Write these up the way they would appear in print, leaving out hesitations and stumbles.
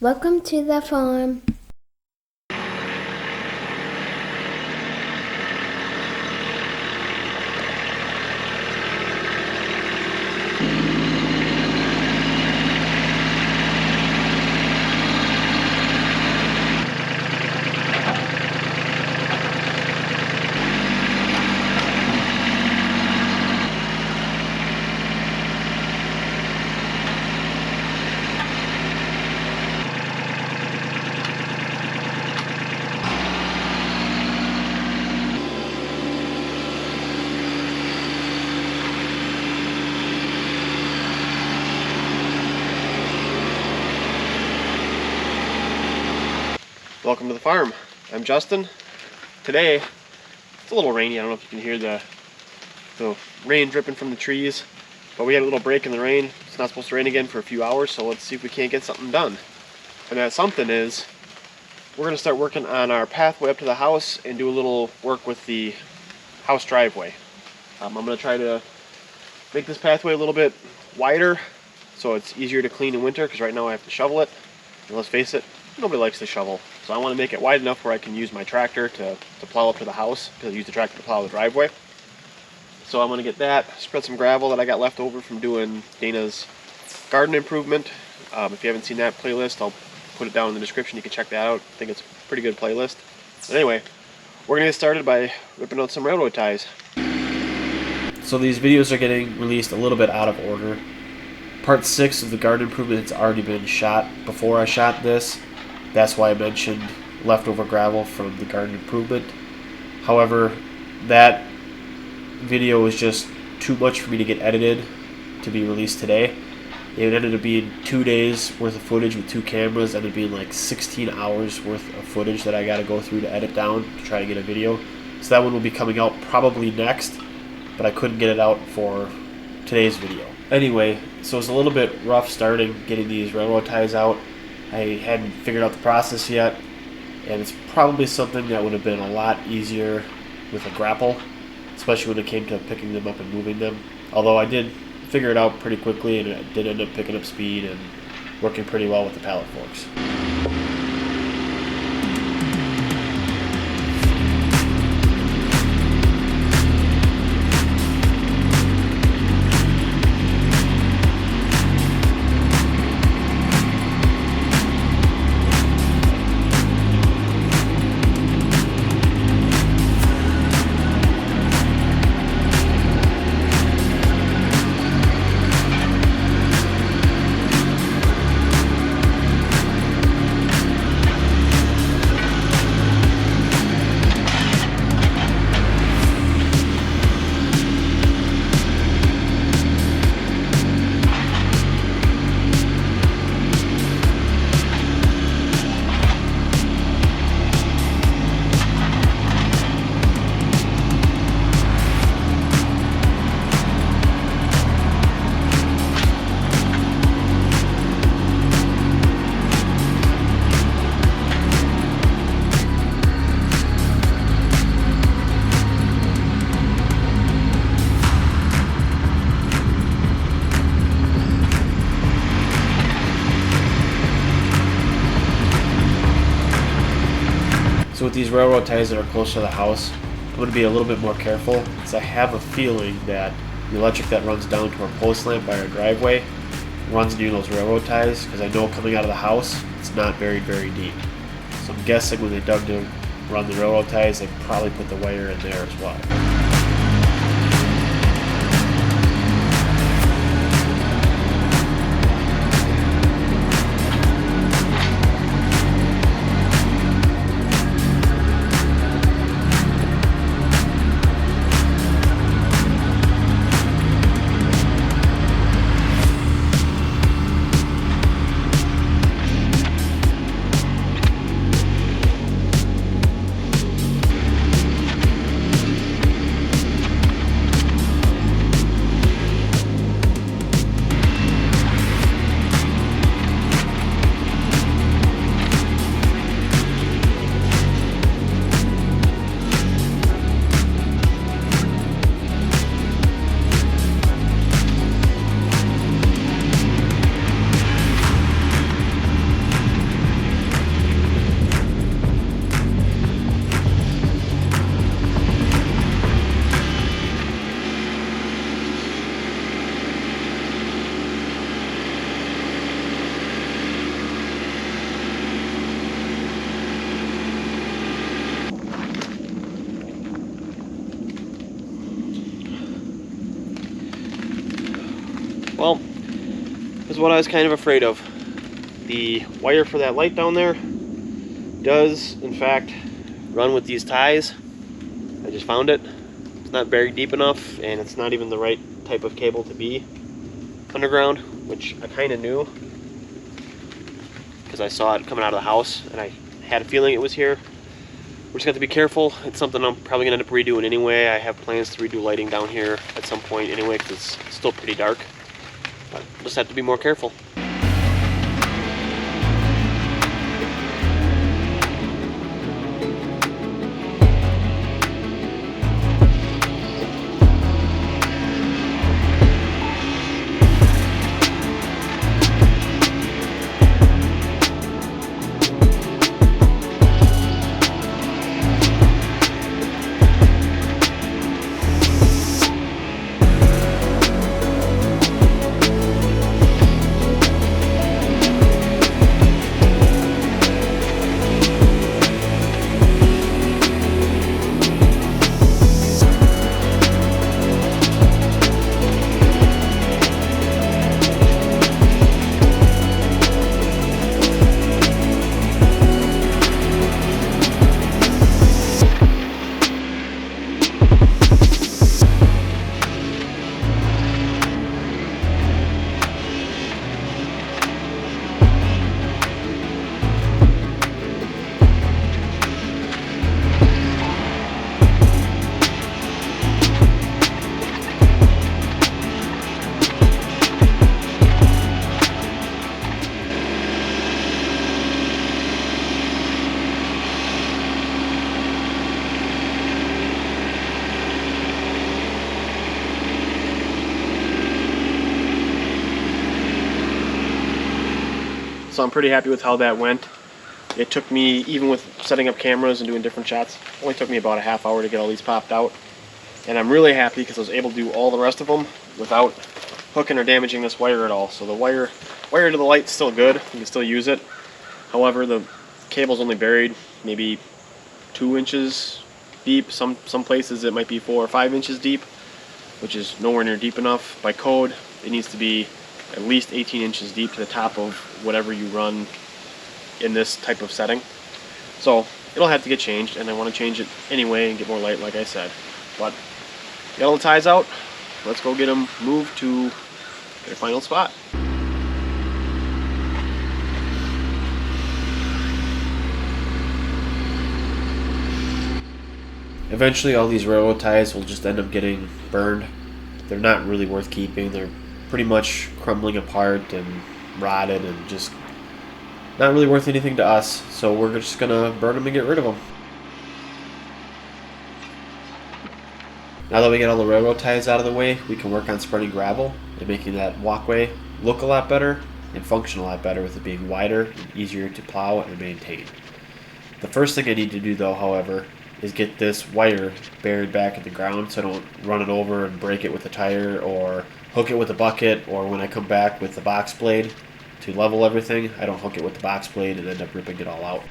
Welcome to the farm. Welcome to the farm. I'm Justin. Today, it's a little rainy. I don't know if you can hear the rain dripping from the trees, but we had a little break in the rain. It's not supposed to rain again for a few hours, so let's see if we can't get something done. And that something is, we're going to start working on our pathway up to the house and do a little work with the house driveway. I'm going to try to make this pathway a little bit wider so it's easier to clean in winter, because right now I have to shovel it. And let's face it, nobody likes to shovel. So I want to make it wide enough where I can use my tractor to plow up to the house, because I use the tractor to plow the driveway. So I'm going to get that, spread some gravel that I got left over from doing Dana's garden improvement. If you haven't seen that playlist, I'll put it down in the description. You can check that out. I think it's a pretty good playlist. But anyway, we're going to get started by ripping out some railroad ties. So these videos are getting released a little bit out of order. Part 6 of the garden improvement has already been shot before I shot this. That's why I mentioned leftover gravel from the garden improvement. However, that video was just too much for me to get edited to be released today. It ended up being 2 days worth of footage with 2 cameras, ended up being like 16 hours worth of footage that I got to go through to edit down to try to get a video. So that one will be coming out probably next, but I couldn't get it out for today's video. Anyway, so it's a little bit rough starting getting these railroad ties out. I hadn't figured out the process yet, and it's probably something that would have been a lot easier with a grapple, especially when it came to picking them up and moving them. Although I did figure it out pretty quickly, and it did end up picking up speed and working pretty well with the pallet forks. So with these railroad ties that are close to the house, I'm going to be a little bit more careful, because I have a feeling that the electric that runs down to our post lamp by our driveway runs near those railroad ties, because I know coming out of the house, it's not very, very deep. So I'm guessing when they dug to run the railroad ties, they probably put the wire in there as well. what I was kind of afraid of. The wire for that light down there does, in fact, run with these ties. I just found it. It's not buried deep enough, and it's not even the right type of cable to be underground, which I kind of knew because I saw it coming out of the house, and I had a feeling it was here. We're just going to be careful. It's something I'm probably going to end up redoing anyway. I have plans to redo lighting down here at some point anyway, because it's still pretty dark. But we'll just have to be more careful. So I'm pretty happy with how that went. It took me, even with setting up cameras and doing different shots, only took me about a half hour to get all these popped out. And I'm really happy because I was able to do all the rest of them without hooking or damaging this wire at all. So the wire to the light's still good, you can still use it. However, the cable's only buried maybe 2 inches deep. Some places it might be 4 or 5 inches deep, which is nowhere near deep enough. By code, it needs to be at least 18 inches deep to the top of whatever you run in this type of setting. So it'll have to get changed, and I want to change it anyway and get more light, like I said. But got all the ties out. Let's go get them moved to their final spot. Eventually all these railroad ties will just end up getting burned. They're not really worth keeping. They're pretty much crumbling apart and rotted and just not really worth anything to us. So we're just gonna burn them and get rid of them. Now that we get all the railroad ties out of the way, we can work on spreading gravel and making that walkway look a lot better and function a lot better with it being wider and easier to plow and maintain. The first thing I need to do though, however, is get this wire buried back in the ground so I don't run it over and break it with a tire or hook it with a bucket, or when I come back with the box blade to level everything, I don't hook it with the box blade and end up ripping it all out.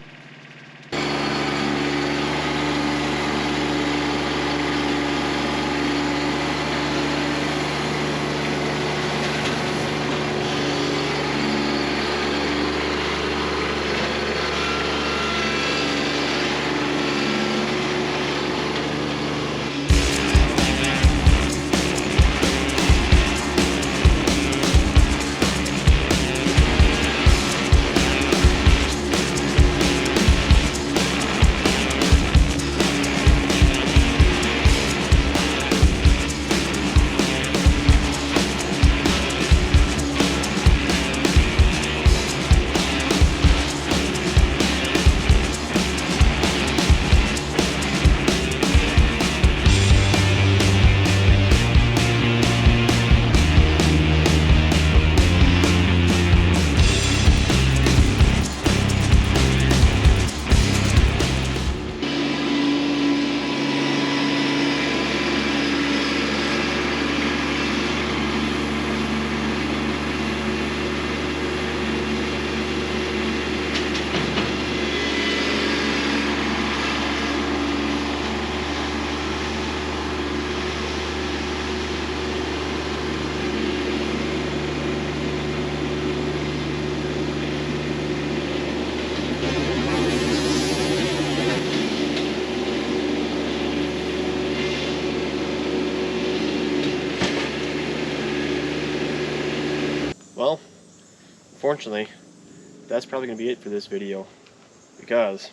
unfortunately, that's probably going to be it for this video, because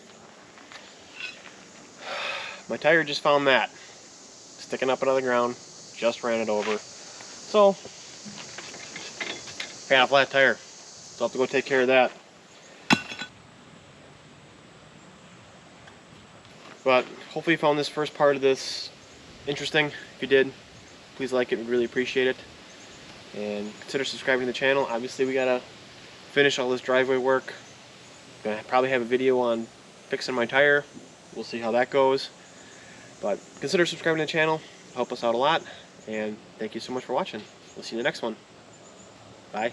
my tire just found that sticking up out of the ground, just ran it over. So, got a flat tire, so I'll have to go take care of that. But hopefully you found this first part of this interesting. If you did, please like it, we'd really appreciate it. And consider subscribing to the channel. Obviously we gotta finish all this driveway work. Gonna probably have a video on fixing my tire. We'll see how that goes. But consider subscribing to the channel. Help us out a lot. And thank you so much for watching. We'll see you in the next one. Bye.